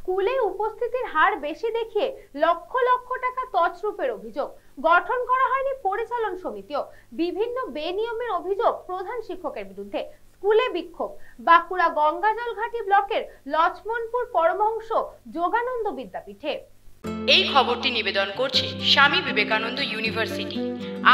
স্কুলে উপস্থিতির হার বেশি দেখিয়ে লক্ষ লক্ষ টাকা তছরূপের অভিযোগ। গঠন করা হয়নি পরিচালন সমিতিও। বিভিন্ন বেনিয়মের অভিযোগ প্রধান শিক্ষকের বিরুদ্ধে। স্কুলে বিক্ষোভ। বাঁকুড়া গঙ্গাজল ঘাটি ব্লকের লক্ষ্মণপুর পরমহংস যোগানন্দ বিদ্যাপীঠে। এই খবরটি নিবেদন করছে স্বামী বিবেকানন্দ ইউনিভার্সিটি,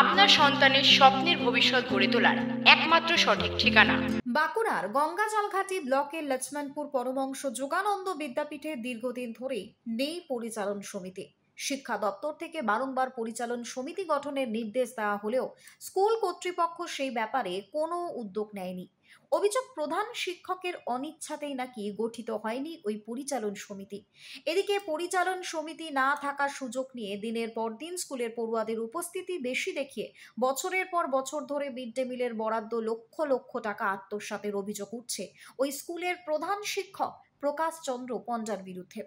আপনার সন্তানের স্বপ্নের ভবিষ্যৎ গড়ে তোলার একমাত্র সঠিক ঠিকানা। বাঁকুড়ার গঙ্গাজলঘাটি ব্লকের লক্ষ্মণপুর পরমহংস যোগানন্দ বিদ্যাপীঠে দীর্ঘদিন ধরে নেই পরিচালন সমিতি। শিক্ষা দপ্তর থেকে বারংবার পরিচালন সমিতি গঠনের নির্দেশ দেওয়া হলেও স্কুল কর্তৃপক্ষ সেই ব্যাপারে কোনো উদ্যোগ নেয়নি। অভিযোগ, প্রধান শিক্ষকের অনিচ্ছাতেই নাকি গঠিত হয়নি ওই পরিচালন সমিতি। এদিকে পরিচালন সমিতি না থাকার সুযোগ নিয়ে দিনের পর দিন স্কুলের পড়ুয়াদের উপস্থিতি বেশি দেখিয়ে বছরের পর বছর ধরে মিড ডে মিলের বরাদ্দ লক্ষ লক্ষ টাকা আত্মসাতের অভিযোগ উঠছে ওই স্কুলের প্রধান শিক্ষক প্রকাশ চন্দ্র পঞ্জার বিরুদ্ধে।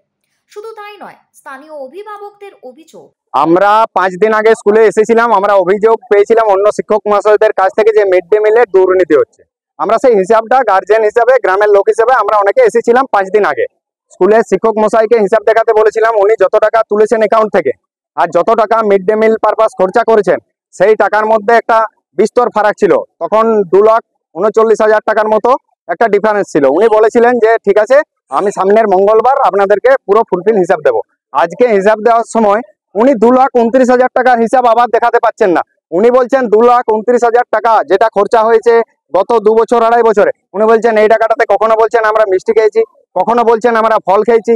শুধু তাই নয়, স্থানীয় অভিভাবকদের অভিযোগ, আমরা 5 দিন আগে স্কুলে এসেছিলাম, আমরা অভিযোগ পেয়েছিলাম অন্য শিক্ষক মহাশয়দের কাছ থেকে যে মিড ডে মিলে দুর্নীতি হচ্ছে। আমরা সেই হিসাবটা গার্জিয়ান হিসাবে, গ্রামের লোক হিসাবে আমরা অনেকে এসেছিলাম 5 দিন আগে। স্কুলের শিক্ষক মশাইকে হিসাব দেখাতে বলেছিলাম, উনি যত টাকা তুলেছেন অ্যাকাউন্ট থেকে আর যত টাকা মিড ডে মিল পারপাস খরচা করেছেন সেই টাকার মধ্যে একটা বিস্তর ফারাক ছিল। তখন 2,39,000 টাকার মতো একটা ডিফারেন্স ছিল। উনি বলেছিলেন যে ঠিক আছে, আমি সামনের মঙ্গলবার আপনাদেরকে পুরো ফুলফিল হিসাব দেবো। আজকে হিসাব দেওয়ার সময় উনি 2,29,000 টাকার হিসাব আবার দেখাতে পাচ্ছেন না। উনি বলছেন 2,29,000 টাকা যেটা খরচা হয়েছে গত 2 বছর 2.5 বছরে, উনি বলছেন এই টাকাটাতে, কখনো বলছেন আমরা মিষ্টি খেয়েছি, কখনো বলছেন আমরা ফল খেয়েছি।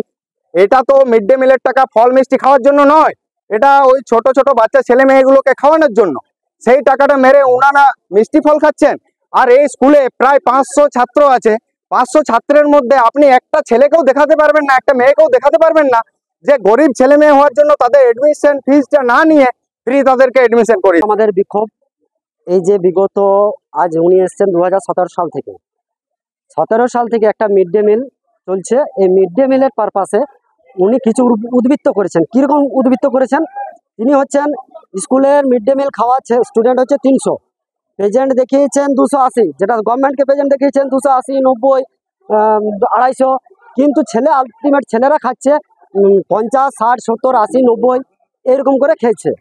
এটা তো মিড ডে মিলের টাকা ফল মিষ্টি খাওয়ার জন্য নয়, এটা ওই ছোট ছোট বাচ্চা ছেলে মেয়েগুলোকে খাওয়ানোর জন্য। সেই টাকাটা মেরে ওনারা মিষ্টি ফল খাচ্ছেন। আর এই স্কুলে প্রায় 500 ছাত্র আছে। 500 ছাত্রের মধ্যে আপনি একটা ছেলেকেও দেখাতে পারবেন না, একটা মেয়েকেও দেখাতে পারবেন না যে গরিব ছেলে মেয়ে হওয়ার জন্য তাদের এডমিশন ফিসটা না নিয়ে ফ্রি তাদেরকে এডমিশন করি। আমাদের বিক্ষোভ এই যে বিগত আজ উনি এসছেন 2017 সাল থেকে, 17 সাল থেকে একটা মিড ডে মিল চলছে। এই মিড ডে মিলের পারপাসে উনি কিছু উদ্বৃত্ত করেছেন। কীরকম উদ্বৃত্ত করেছেন? তিনি হচ্ছেন স্কুলের মিড ডে মিল খাওয়াচ্ছে স্টুডেন্ট হচ্ছে 300, প্রেজেন্ট দেখিয়েছেন 280, যেটা গভর্নমেন্টকে প্রেজেন্ট দেখিয়েছেন 280, 90, 250, কিন্তু ছেলে আলটিমেট ছেলেরা খাচ্ছে 50, 60, 70, 80, 90 এরকম করে খেয়েছে।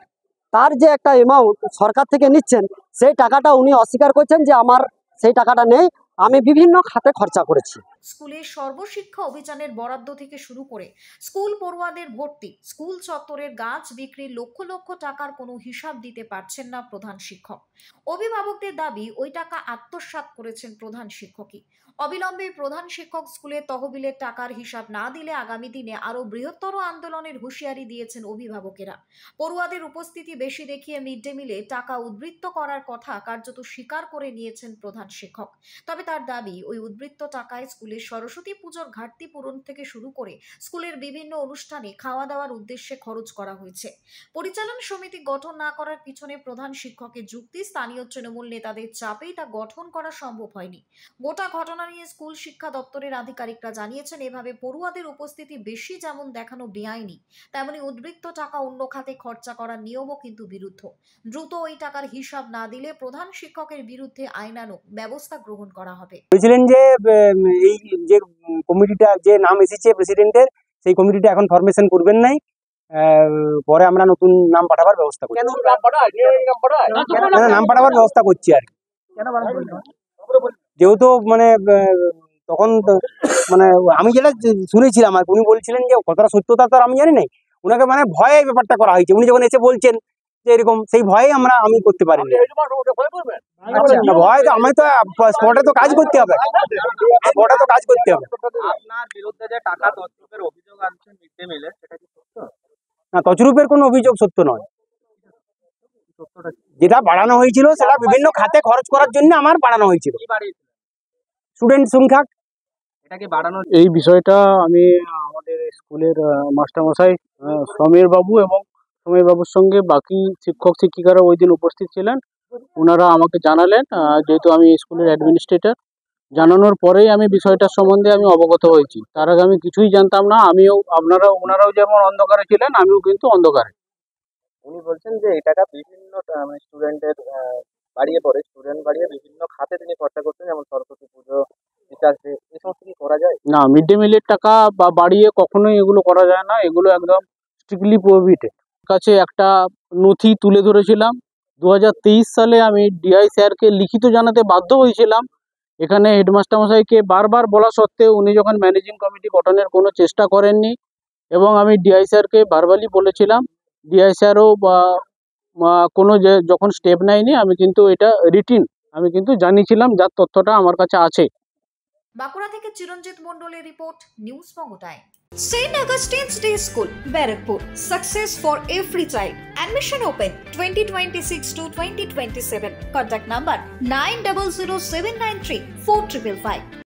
তার যে একটা অ্যামাউন্ট সরকার থেকে নিচ্ছেন সেই টাকাটা উনি অস্বীকার করছেন যে আমার সেই টাকাটা নেই, আমি বিভিন্ন খাতে খরচা করেছি। স্কুলের সর্বশিক্ষা অভিযানের বরাদ্দ থেকে শুরু করে স্কুল পড়ুয়াদের ভর্তি, স্কুল চত্বরের গাছ বিক্রির লক্ষ লক্ষ টাকার কোনো হিসাব দিতে পারছেন না প্রধান শিক্ষক। অভিভাবকদের দাবি ওই টাকা আত্মসাৎ করেছেন প্রধান শিক্ষকই। অবিলম্বে প্রধান শিক্ষক স্কুলের তহবিলের টাকার হিসাব না দিলে আগামী দিনে আরো বৃহত্তর আন্দোলনের হুঁশিয়ারি দিয়েছেন অভিভাবকেরা। পড়ুয়াদের উপস্থিতি বেশি দেখিয়ে মিড ডে মিলে টাকা উদ্বৃত্ত করার কথা কার্যত স্বীকার করে নিয়েছেন প্রধান শিক্ষক। তবে তার দাবি ওই উদ্বৃত্ত টাকায় স্কুলের সরস্বতী পুজোর ঘাটতি পূরণ থেকে শুরু করে স্কুলের বিভিন্ন অনুষ্ঠানে খাওয়া দাওয়ার উদ্দেশ্যে খরচ করা হয়েছে। পরিচালন সমিতি গঠন না করার পিছনে প্রধান শিক্ষকের যুক্তি, স্থানীয় তৃণমূল নেতাদের চাপেই তা গঠন করা সম্ভব হয়নি। গোটা ঘটনা নিয়ে স্কুল শিক্ষা দপ্তরের আধিকারিকরা জানিয়েছেন, এভাবে পড়ুয়াদের উপস্থিতি বেশি যেমন দেখানো বেআইনি, তেমনি উদ্বৃত্ত টাকা অন্য খাতে খরচা করার নিয়মও কিন্তু বিরুদ্ধ। দ্রুত ওই টাকার হিসাব না দিলে প্রধান শিক্ষকের বিরুদ্ধে আইনানুগ ব্যবস্থা গ্রহণ করা হবে। বলেছিলেন যে এই যে কমিটিটা যে নাম এসেছে প্রেসিডেন্টের, সেই কমিটিটা এখন ফরমেশন করবেন নাই, পরে আমরা নতুন নাম পাঠাবার ব্যবস্থা করছি। নাম পাঠাবার ব্যবস্থা করছি আর কি। যেহেতু মানে তখন মানে আমি যেটা শুনেছিলাম আর উনি বলছিলেন যে কতটা সত্যতা তো আমি জানি নাই, ওনাকে মানে ভয়ে ব্যাপারটা করা হয়েছে। উনি যখন এসে বলছেন যে এরকম, সেই ভয়ে আমি করতে পারিনি। ভয় তো আমি তো স্পটে তো কাজ করতে হবে, স্পটে তো কাজ করতে হবে। আপনার বিরুদ্ধে যে টাকা তছরূপের অভিযোগ আনছেন মিড ডে মিলে, সেটা কি সত্য? না, তছরূপের কোনো অভিযোগ সত্য নয়। যেটা বাড়ানো হয়েছিল সেটা বিভিন্ন খাতে খরচ করার জন্য আমার বাড়ানো হয়েছিল। স্টুডেন্ট সংখ্যা এটাকে বাড়ানো, এই বিষয়টা আমি আমাদের স্কুলের মাস্টারমশাই সমীর বাবু এবং সমীর বাবুর সঙ্গে বাকি শিক্ষক শিক্ষিকারা ওই দিন উপস্থিত ছিলেন। ওনারা আমাকে জানালেন, যেহেতু আমি স্কুলের অ্যাডমিনিস্ট্রেটর, জানানোর পরেই আমি বিষয়টার সম্বন্ধে আমি অবগত হয়েছি। তার আগে আমি কিছুই জানতাম না। আমিও ওনারাও যেমন অন্ধকারে ছিলেন, আমিও কিন্তু অন্ধকারে। উনি বলছেন যে এই টাকা বিভিন্ন স্টুডেন্টের বাড়িয়ে পড়ে, স্টুডেন্ট বাড়িয়ে বিভিন্ন খাতে তিনি খরচা করছেন, যেমন সরস্বতী পুজো, দিতে আসবে, এই সমস্ত কি করা যায়? না, মিড ডে মিলের টাকা বা বাড়িয়ে কখনোই এগুলো করা যায় না, এগুলো একদম স্ট্রিক্টলি প্রোহিবিটেড। কাছে একটা নথি তুলে ধরেছিলাম 2023 সালে, আমি ডিআই স্যারকে লিখিত জানাতে বাধ্য হয়েছিলাম। এখানে হেডমাস্টার মশাইকে বারবার বলা সত্ত্বেও উনি যখন ম্যানেজিং কমিটি গঠনের কোনো চেষ্টা করেননি, এবং আমি ডিআই স্যারকে ভার্বালি বলেছিলাম, ডিআই স্যারও কোনো যে যখন স্টেপ নেয়নি, আমি কিন্তু এটা রিটিন আমি কিন্তু জানিয়েছিলাম, যার তথ্যটা আমার কাছে আছে। বাঁকুড়া থেকে চিরঞ্জিত মন্ডলের report, news Banga time. St. Augustine's Day School, Barakpur. Success for every child. Admission open 2026 to 2027. Contact number 900793 4555.